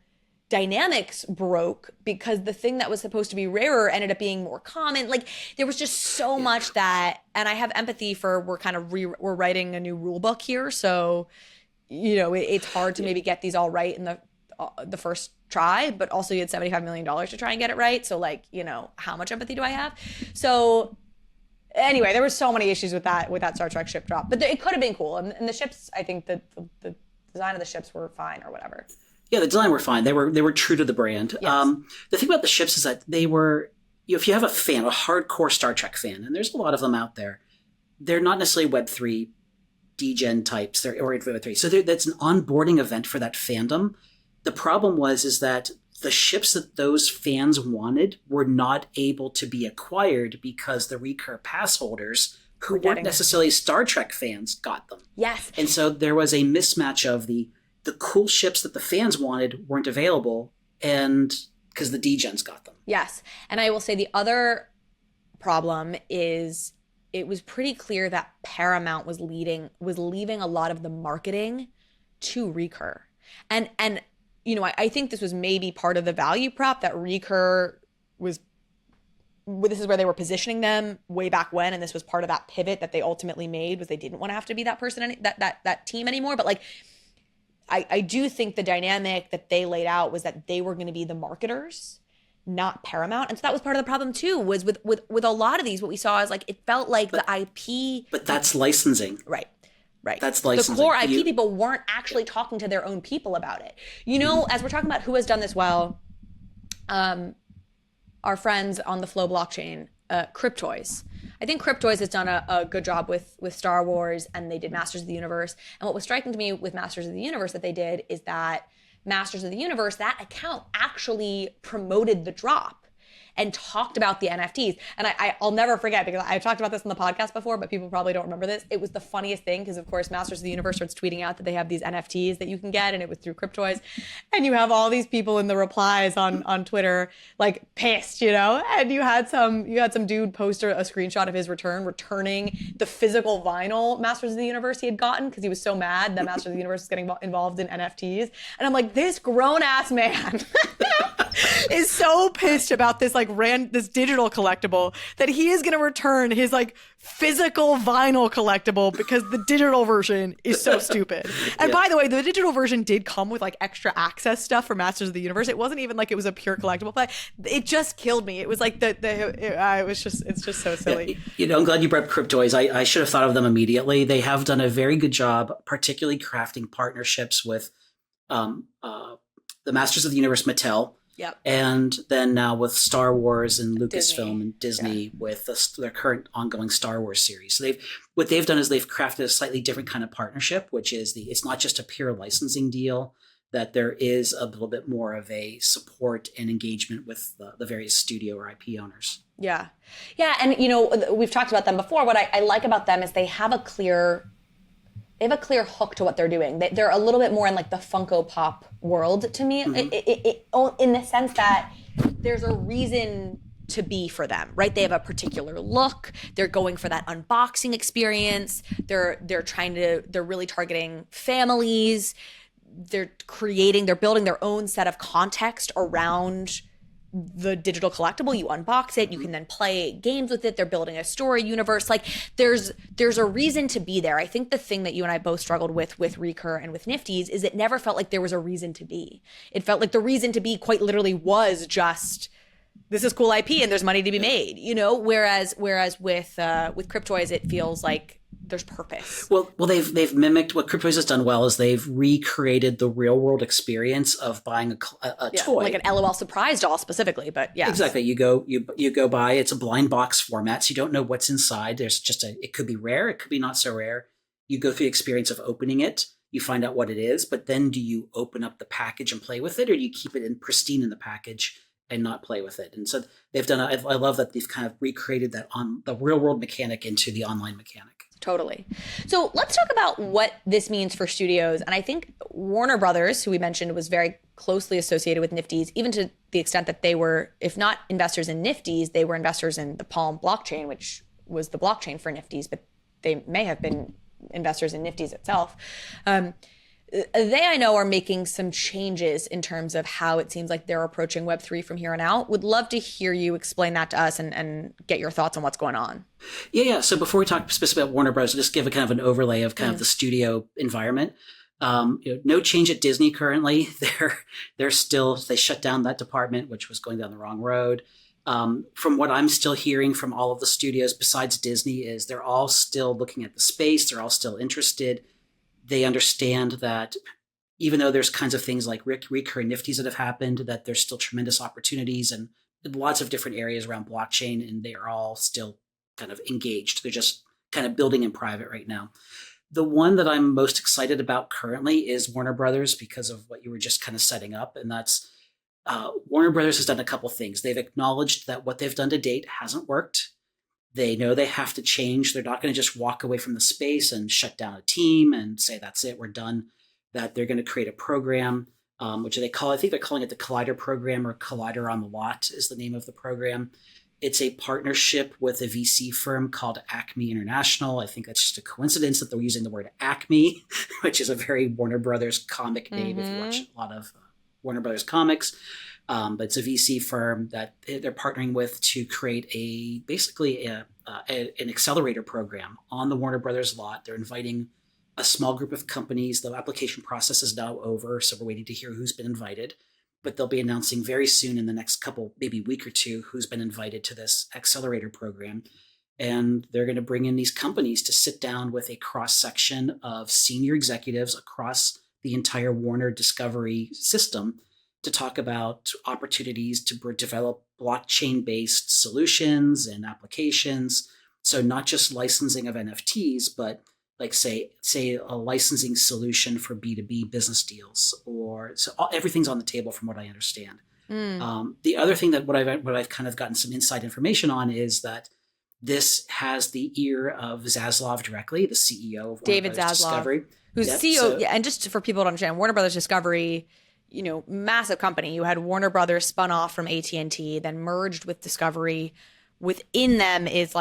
dynamics broke because the thing that was supposed to be rarer ended up being more common. Like there was just so much that, and I have empathy for, we're writing a new rule book here. So, it's hard to maybe get these all right in the first try, but also you had $75 million to try and get it right. So like, how much empathy do I have? So anyway, there were so many issues with that Star Trek ship drop, but it could have been cool. And the ships, I think the design of the ships were fine or whatever. Yeah, the design were fine. They were true to the brand. Yes. The thing about the ships is that they were, if you have a hardcore Star Trek fan, and there's a lot of them out there, they're not necessarily Web3 degen types. They're or Web3. So that's an onboarding event for that fandom. The problem is that the ships that those fans wanted were not able to be acquired because the RECUR pass holders who weren't necessarily Star Trek fans got them. Yes. And so there was a mismatch of the cool ships that the fans wanted weren't available, and because the degens got them. Yes. And I will say the other problem is it was pretty clear that Paramount was leaving a lot of the marketing to RECUR. And I think this was maybe part of the value prop that RECUR was. This is where they were positioning them way back when, and this was part of that pivot that they ultimately made, was they didn't want to have to be that person, that team anymore. But like, I do think the dynamic that they laid out was that they were going to be the marketers, not Paramount. And so that was part of the problem too, was with a lot of these, what we saw is like, it felt like the IP. But that's licensing. Right. That's licensing. The core IP people weren't actually talking to their own people about it. As we're talking about who has done this well, our friends on the Flow blockchain, Cryptoys. I think Cryptoys has done a good job with Star Wars, and they did Masters of the Universe. And what was striking to me with Masters of the Universe that they did is that Masters of the Universe, that account actually promoted the drop and talked about the NFTs. And I'll never forget, because I've talked about this on the podcast before, but people probably don't remember this. It was the funniest thing because, of course, Masters of the Universe starts tweeting out that they have these NFTs that you can get, and it was through Cryptoys. And you have all these people in the replies on Twitter, like pissed, and you had some dude post a screenshot of his returning the physical vinyl Masters of the Universe he had gotten because he was so mad that Masters of the Universe was getting involved in NFTs. And I'm like, this grown-ass man is so pissed about this this digital collectible that he is going to return his physical vinyl collectible because the digital version is so stupid. And by the way, the digital version did come with extra access stuff for Masters of the Universe. It wasn't even it was a pure collectible, but it just killed me. It was it's just so silly. Yeah, I'm glad you brought up Cryptoys. I should have thought of them immediately. They have done a very good job, particularly crafting partnerships with the Masters of the Universe Mattel. Yep. And then now with Star Wars and Lucasfilm Disney. And Disney with their current ongoing Star Wars series. So what they've done is they've crafted a slightly different kind of partnership, which is it's not just a pure licensing deal, that there is a little bit more of a support and engagement with the various studio or IP owners. Yeah. Yeah. And, we've talked about them before. What I like about them is they have a clear hook to what they're doing. They're a little bit more in like the Funko Pop world to me, in the sense that there's a reason to be for them, right? They have a particular look. They're going for that unboxing experience. They're really targeting families. They're building their own set of context around the digital collectible. You unbox it, you can then play games with it. They're building a story universe. Like there's a reason to be there. I think the thing that you and I both struggled with RECUR and with Nifty's is it never felt like there was a reason to be. It felt like the reason to be quite literally was just, this is cool IP and there's money to be made, whereas with Cryptoys, it feels like there's purpose. Well, they've mimicked what Cryptoys has done well is they've recreated the real world experience of buying a toy, like an LOL surprise doll specifically. But yeah, exactly. You go buy. It's a blind box format, so you don't know what's inside. There's just it could be rare, it could be not so rare. You go through the experience of opening it. You find out what it is, but then do you open up the package and play with it, or do you keep it pristine in the package and not play with it? And so they've done. I love that they've kind of recreated that on the real world mechanic into the online mechanic. Totally. So let's talk about what this means for studios. And I think Warner Brothers, who we mentioned was very closely associated with Nifty's, even to the extent that they were, if not investors in Nifty's, they were investors in the Palm blockchain, which was the blockchain for Nifty's, but they may have been investors in Nifty's itself. They, I know, are making some changes in terms of how it seems like they're approaching Web3 from here on out. Would love to hear you explain that to us and get your thoughts on what's going on. Yeah. So before we talk specifically about Warner Bros., just give a kind of an overlay of kind of the studio environment. No change at Disney currently. They're still, they shut down that department, which was going down the wrong road. From what I'm still hearing from all of the studios besides Disney is they're all still looking at the space. They're all still interested. They understand that even though there's kinds of things like RECUR and Nifty's that have happened, that there's still tremendous opportunities and lots of different areas around blockchain, and they are all still kind of engaged. They're just kind of building in private right now. The one that I'm most excited about currently is Warner Brothers because of what you were just kind of setting up, and that's Warner Brothers has done a couple things. They've acknowledged that what they've done to date hasn't worked. They know they have to change. They're not going to just walk away from the space and shut down a team and say, that's it, we're done. That they're going to create a program, which I think they're calling it the Collider program, or Collider on the Lot is the name of the program. It's a partnership with a VC firm called Acme International. I think that's just a coincidence that they're using the word Acme, which is a very Warner Brothers comic name if you watch a lot of Warner Brothers comics. But it's a VC firm that they're partnering with to create basically an accelerator program on the Warner Brothers lot. They're inviting a small group of companies. The application process is now over, so we're waiting to hear who's been invited. But they'll be announcing very soon in the next couple, maybe week or two, who's been invited to this accelerator program. And they're going to bring in these companies to sit down with a cross-section of senior executives across the entire Warner Discovery system to talk about opportunities to develop blockchain-based solutions and applications. So not just licensing of NFTs, but like say a licensing solution for B2B business deals, everything's on the table from what I understand. The other thing that what I've kind of gotten some inside information on is that this has the ear of Zaslav directly, the CEO of Warner Brothers Discovery, who's CEO. And just for people to understand, Warner Brothers Discovery, massive company. You had Warner Brothers spun off from AT&T, then merged with Discovery. Within them is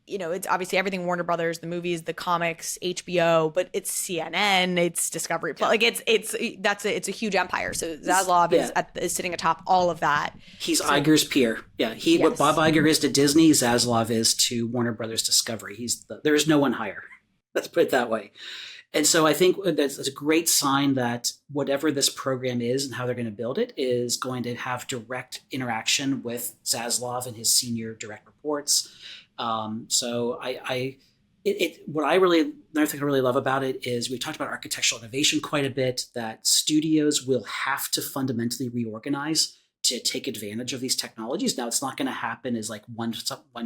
it's obviously everything Warner Brothers, the movies, the comics, HBO, but it's CNN, it's Discovery Plus. It's a huge empire. So Zaslav is sitting atop all of that. He's Iger's peer. Yeah, what Bob Iger is to Disney, Zaslav is to Warner Brothers Discovery. There's no one higher. Let's put it that way. And so I think that's a great sign that whatever this program is and how they're going to build it is going to have direct interaction with Zaslav and his senior direct reports. Another thing I really love about it is we talked about architectural innovation quite a bit, that studios will have to fundamentally reorganize to take advantage of these technologies. Now, it's not going to happen as like one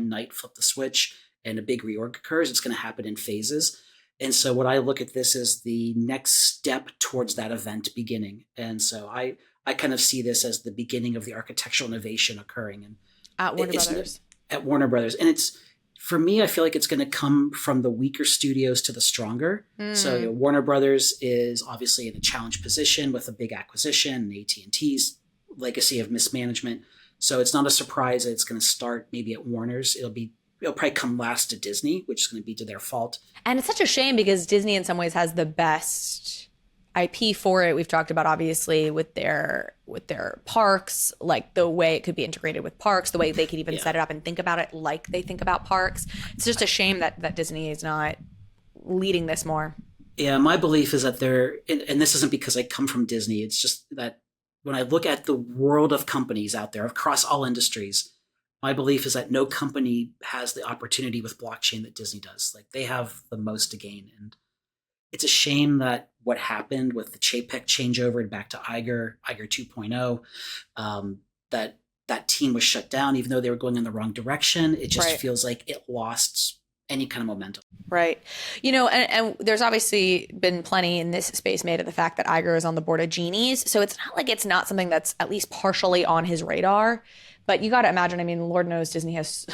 night flip the switch and a big reorg occurs. It's going to happen in phases. And so what I look at this as the next step towards that event beginning. And so I kind of see this as the beginning of the architectural innovation occurring. And At Warner Brothers. At Warner Brothers. And it's, for me, I feel like it's going to come from the weaker studios to the stronger. So Warner Brothers is obviously in a challenged position with a big acquisition and AT&T's legacy of mismanagement. So it's not a surprise that it's going to start maybe at Warner's. It'll probably come last to Disney, which is going to be to their fault. And it's such a shame because Disney in some ways has the best IP for it. We've talked about obviously with their parks, like the way it could be integrated with parks, the way they could even set it up and think about it like they think about parks. It's just a shame that Disney is not leading this more. Yeah, my belief is that and this isn't because I come from Disney, it's just that when I look at the world of companies out there across all industries, my belief is that no company has the opportunity with blockchain that Disney does. Like, they have the most to gain. And it's a shame that what happened with the Chapek changeover and back to Iger 2.0, that team was shut down, even though they were going in the wrong direction. It just feels like it lost any kind of momentum. Right. And there's obviously been plenty in this space made of the fact that Iger is on the board of Genies. So it's not like it's not something that's at least partially on his radar. But you got to imagine, I mean, Lord knows Disney has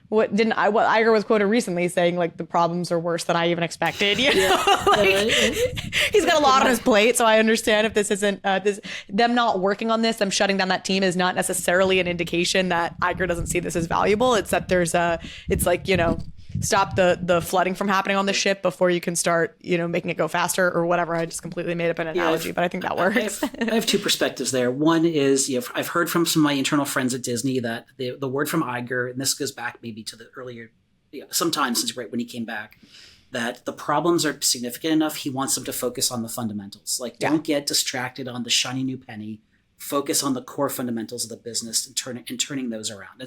what Iger was quoted recently saying, like, the problems are worse than I even expected. He's got a lot on his plate. So I understand if this isn't them not working on this, them shutting down that team is not necessarily an indication that Iger doesn't see this as valuable. It's that it's like, stop the flooding from happening on the ship before you can start, making it go faster or whatever. I just completely made up an analogy, but I think that works. I have two perspectives there. One is, I've heard from some of my internal friends at Disney that the word from Iger, and this goes back maybe to the earlier, sometime since right when he came back, that the problems are significant enough. He wants them to focus on the fundamentals. Like, don't get distracted on the shiny new penny. Focus on the core fundamentals of the business and turning those around.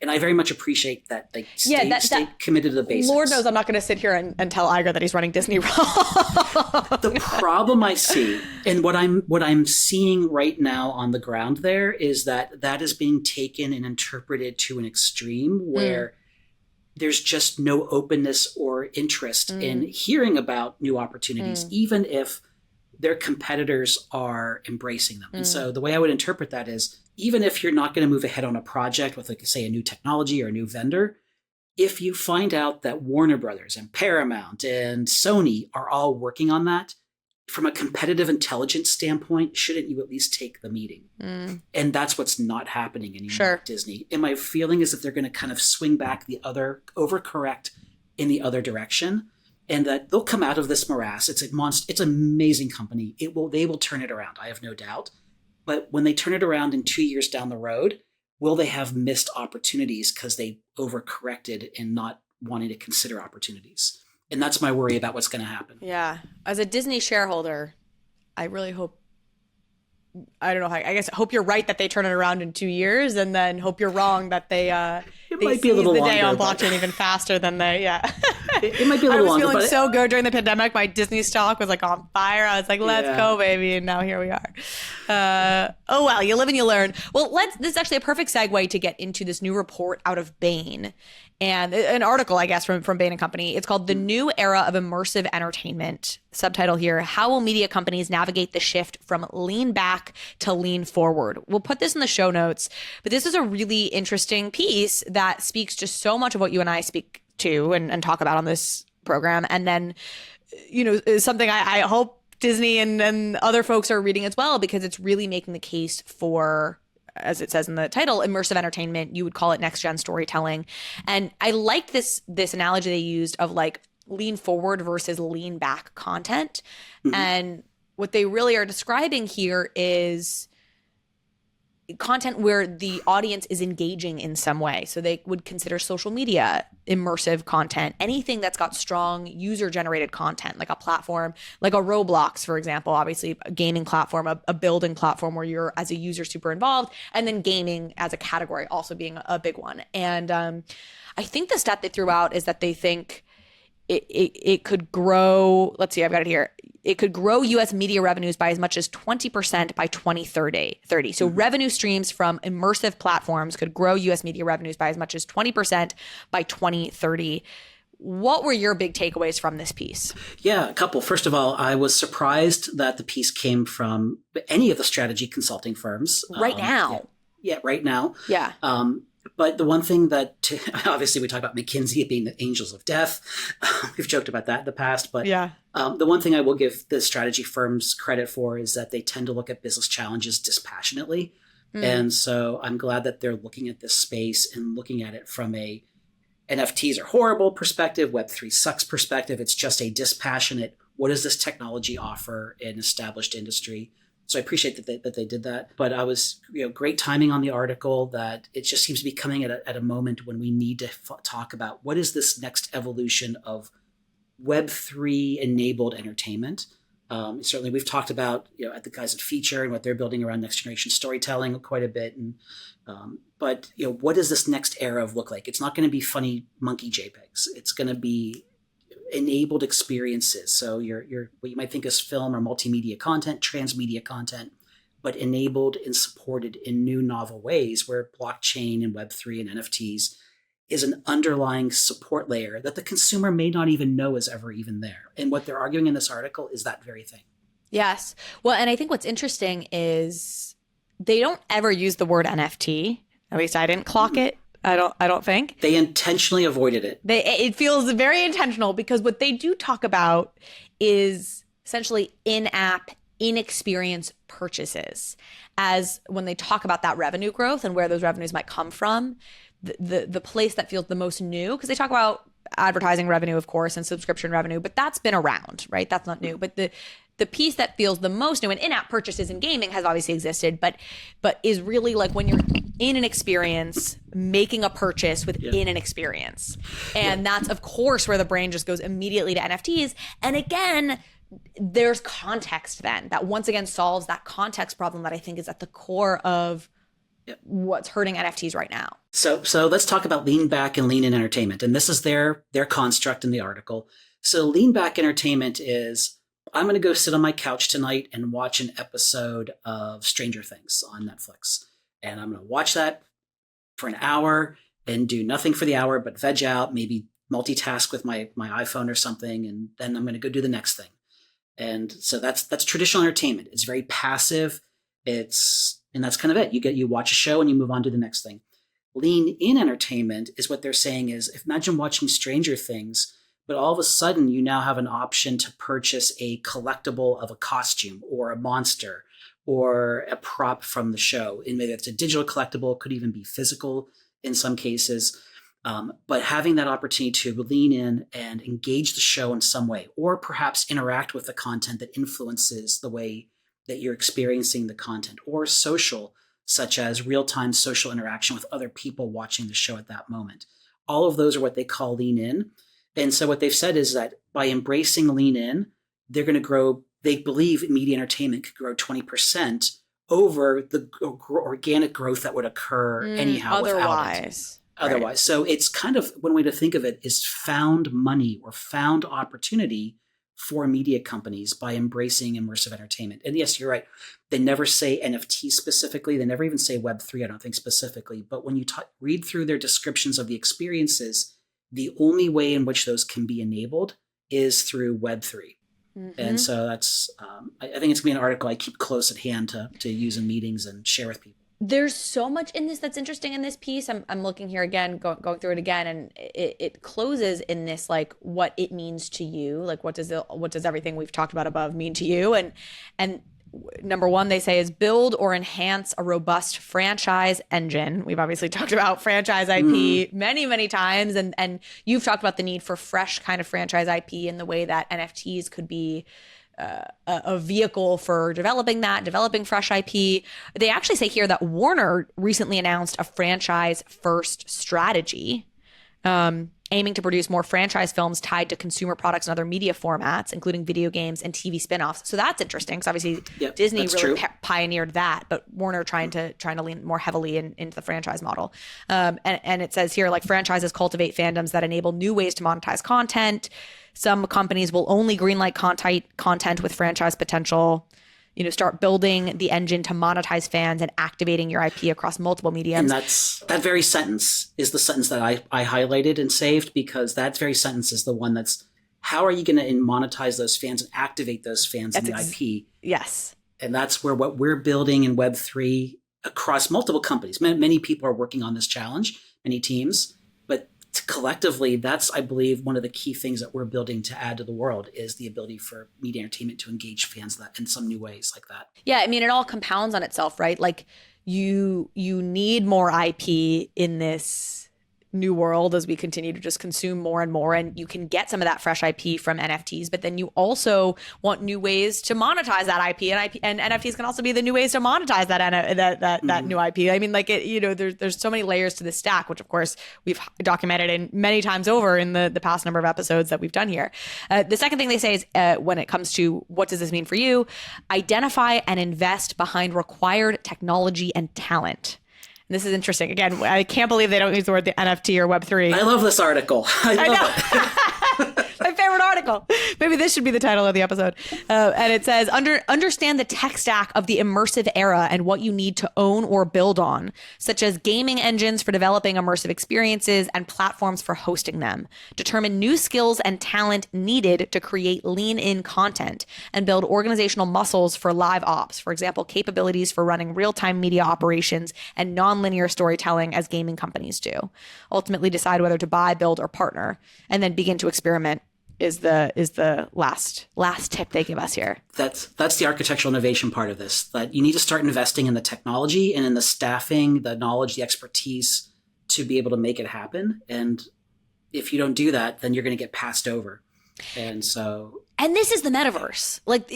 And I very much appreciate that they stay committed to the basics. Lord knows I'm not going to sit here and tell Iger that he's running Disney wrong. The problem I see, and what I'm seeing right now on the ground there, is that is being taken and interpreted to an extreme where there's just no openness or interest in hearing about new opportunities, even if their competitors are embracing them. And so the way I would interpret that is, even if you're not going to move ahead on a project with, like, say, a new technology or a new vendor, if you find out that Warner Brothers and Paramount and Sony are all working on that, from a competitive intelligence standpoint, shouldn't you at least take the meeting? And that's what's not happening anymore at Disney. And my feeling is that they're going to kind of swing back overcorrect in the other direction. And that they'll come out of this morass. It's a monster. It's an amazing company. They will turn it around. I have no doubt. But when they turn it around in 2 years down the road, will they have missed opportunities because they overcorrected and not wanting to consider opportunities? And that's my worry about what's going to happen. Yeah. As a Disney shareholder, I really hope, I don't know, I guess hope you're right that they turn it around in 2 years, and then hope you're wrong that they might be a little the longer, day on blockchain even faster than they, It might be a little longer. I was feeling so good during the pandemic. My Disney stock was like on fire. I was like, let's go, baby. And now here we are. Oh, well, you live and you learn. Well, this is actually a perfect segue to get into this new report out of Bain. And an article, I guess, from Bain & Company. It's called The New Era of Immersive Entertainment. Subtitle here, How Will Media Companies Navigate the Shift from Lean Back to Lean Forward? We'll put this in the show notes. But this is a really interesting piece that speaks to so much of what you and I speak to and talk about on this program. And then, is something I hope Disney and other folks are reading as well, because it's really making the case for, as it says in the title, immersive entertainment. You would call it next gen storytelling. And I like this analogy they used of like lean forward versus lean back content. And what they really are describing here is content where the audience is engaging in some way. So they would consider social media immersive content, anything that's got strong user-generated content, like a platform, like a Roblox, for example, obviously a gaming platform, a building platform where you're, as a user, super involved, and then gaming as a category also being a big one. And I think the stat they threw out is that they think it could grow, let's see, I've got it here. It could grow U.S. media revenues by as much as 20% by 2030. So revenue streams from immersive platforms could grow U.S. media revenues by as much as 20% by 2030. what were your big takeaways from this piece? Yeah, a couple. First of all, I was surprised that the piece came from any of the strategy consulting firms. Right now. Yeah, right now. Yeah. But the one thing that, obviously we talk about McKinsey being the angels of death. We've joked about that in the past. But yeah. The one thing I will give the strategy firms credit for is that they tend to look at business challenges dispassionately. And so I'm glad that they're looking at this space and looking at it from a NFTs are horrible perspective, Web3 sucks perspective. It's just a dispassionate, what does this technology offer in established industry? So I appreciate that they did that. But I was, great timing on the article, that it just seems to be coming at a moment when we need to talk about what is this next evolution of Web3 enabled entertainment. Certainly we've talked about, at the guys at Feature and what they're building around next generation storytelling quite a bit. And, but what does this next era of look like? It's not going to be funny monkey JPEGs. It's going to be enabled experiences. So your what you might think is film or multimedia content, transmedia content, but enabled and supported in new novel ways where blockchain and Web3 and NFTs is an underlying support layer that the consumer may not even know is ever even there. And what they're arguing in this article is that very thing. Yes. Well, and I think what's interesting is they don't ever use the word NFT. At least I didn't clock it. I don't think. They intentionally avoided it. It feels very intentional, because what they do talk about is essentially in-app, in-experience purchases. As when they talk about that revenue growth and where those revenues might come from, the place that feels the most new, because they talk about advertising revenue, of course, and subscription revenue, but that's been around, right? That's not new. But the piece that feels the most new, and in-app purchases in gaming has obviously existed, but is really like when you're in an experience, making a purchase within an experience. And that's, of course, where the brain just goes immediately to NFTs. And again, there's context then that once again solves that context problem that I think is at the core of what's hurting NFTs right now. So let's talk about lean back and lean in entertainment. And this is their construct in the article. So lean back entertainment is, I'm going to go sit on my couch tonight and watch an episode of Stranger Things on Netflix. And I'm going to watch that for an hour and do nothing for the hour, but veg out, maybe multitask with my iPhone or something. And then I'm going to go do the next thing. And so that's traditional entertainment. It's very passive. And that's kind of it. You watch a show and you move on to the next thing. Lean in entertainment is what they're saying is, imagine watching Stranger Things, but all of a sudden you now have an option to purchase a collectible of a costume or a monster or a prop from the show. And maybe it's a digital collectible, could even be physical in some cases. But having that opportunity to lean in and engage the show in some way, or perhaps interact with the content that influences the way that you're experiencing the content, or social, such as real-time social interaction with other people watching the show at that moment. All of those are what they call lean in. And so what they've said is that by embracing lean in, they're going to grow, they believe media entertainment could grow 20% over the organic growth that would occur anyhow otherwise. Right. So it's kind of, one way to think of it is found money or found opportunity for media companies by embracing immersive entertainment. And yes, you're right. They never say NFT specifically. They never even say Web3, I don't think specifically. But when you read through their descriptions of the experiences, the only way in which those can be enabled is through Web3. Mm-hmm. And so that's, I think it's going to be an article I keep close at hand to use in meetings and share with people. There's so much in this that's interesting in this piece. I'm looking here again, going through it again, and it closes in this, like, what it means to you. Like, what does everything we've talked about above mean to you? And number one, they say, is build or enhance a robust franchise engine. We've obviously talked about franchise IP many, many times, and you've talked about the need for fresh kind of franchise IP in the way that NFTs could be a vehicle for developing fresh IP. They actually say here that Warner recently announced a franchise first strategy, aiming to produce more franchise films tied to consumer products and other media formats, including video games and TV spinoffs. So that's interesting, because obviously Disney really pioneered that, but Warner trying to lean more heavily into the franchise model. And it says here, like, franchises cultivate fandoms that enable new ways to monetize content. Some companies will only greenlight content with franchise potential. start building the engine to monetize fans and activating your IP across multiple mediums. And that very sentence is the sentence that I highlighted and saved, because that very sentence is the one that's, how are you going to monetize those fans and activate those fans in the IP? Yes. And that's where what we're building in Web3 across multiple companies. Many people are working on this challenge, many teams, but collectively, that's, I believe, one of the key things that we're building to add to the world is the ability for media entertainment to engage fans that in some new ways like that. Yeah, I mean, it all compounds on itself, right? Like you need more IP in this new world as we continue to just consume more and more, and you can get some of that fresh IP from NFTs, but then you also want new ways to monetize that IP, and NFTs can also be the new ways to monetize that new IP. I mean, like there's so many layers to the stack, which of course we've documented in many times over in the past number of episodes that we've done here. The second thing they say is when it comes to what does this mean for you, identify and invest behind required technology and talent. This is interesting. Again, I can't believe they don't use the word the NFT or Web3. I love this article. I know. My favorite article. Maybe this should be the title of the episode. And it says, understand the tech stack of the immersive era and what you need to own or build on, such as gaming engines for developing immersive experiences and platforms for hosting them. Determine new skills and talent needed to create lean-in content and build organizational muscles for live ops. For example, capabilities for running real-time media operations and non-linear storytelling as gaming companies do. Ultimately decide whether to buy, build, or partner, and then begin to experiment is the last tip they give us here. That's the architectural innovation part of this, that you need to start investing in the technology and in the staffing, the knowledge, the expertise to be able to make it happen. And if you don't do that, then you're going to get passed over. And this is the metaverse. Like,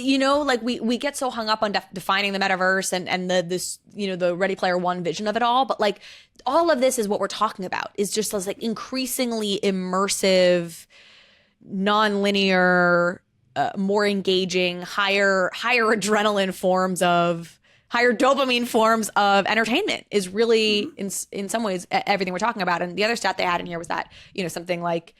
we get so hung up on defining the metaverse and the Ready Player One vision of it all. But like all of this is what we're talking about, is just this like increasingly immersive, non-linear, more engaging, higher adrenaline forms of, higher dopamine forms of entertainment is really in some ways everything we're talking about. And the other stat they had in here was that, something like,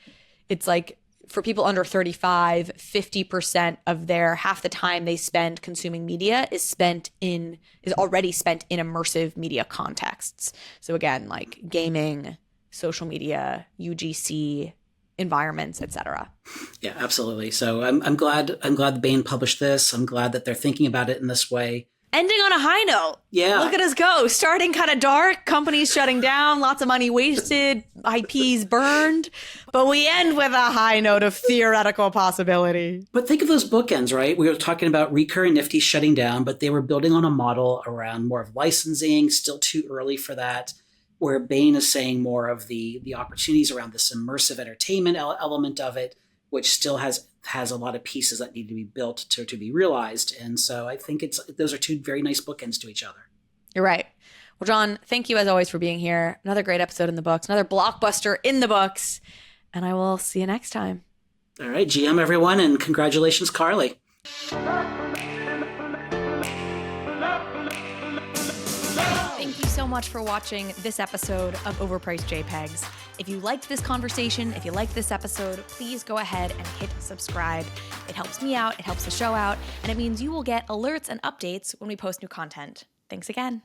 it's like for people under 35, 50% of their half the time they spend consuming media is already spent in immersive media contexts. So again, like gaming, social media, UGC, environments, etc. Yeah, absolutely. So I'm glad Bain published this. I'm glad that they're thinking about it in this way. Ending on a high note. Yeah. Look at us go. Starting kind of dark, companies shutting down, lots of money wasted, IPs burned. But we end with a high note of theoretical possibility. But think of those bookends, right? We were talking about RECUR and Nifty shutting down, but they were building on a model around more of licensing, still too early for that, where Bain is saying more of the opportunities around this immersive entertainment element of it, which still has a lot of pieces that need to be built to be realized. And so I think those are two very nice bookends to each other. You're right. Well, John, thank you as always for being here. Another great episode in the books, another blockbuster in the books. And I will see you next time. All right, GM everyone, and congratulations, Carly. Thank you so much for watching this episode of Overpriced JPEGs. If you liked this conversation, if you liked this episode, please go ahead and hit subscribe. It helps me out, it helps the show out, and it means you will get alerts and updates when we post new content. Thanks again.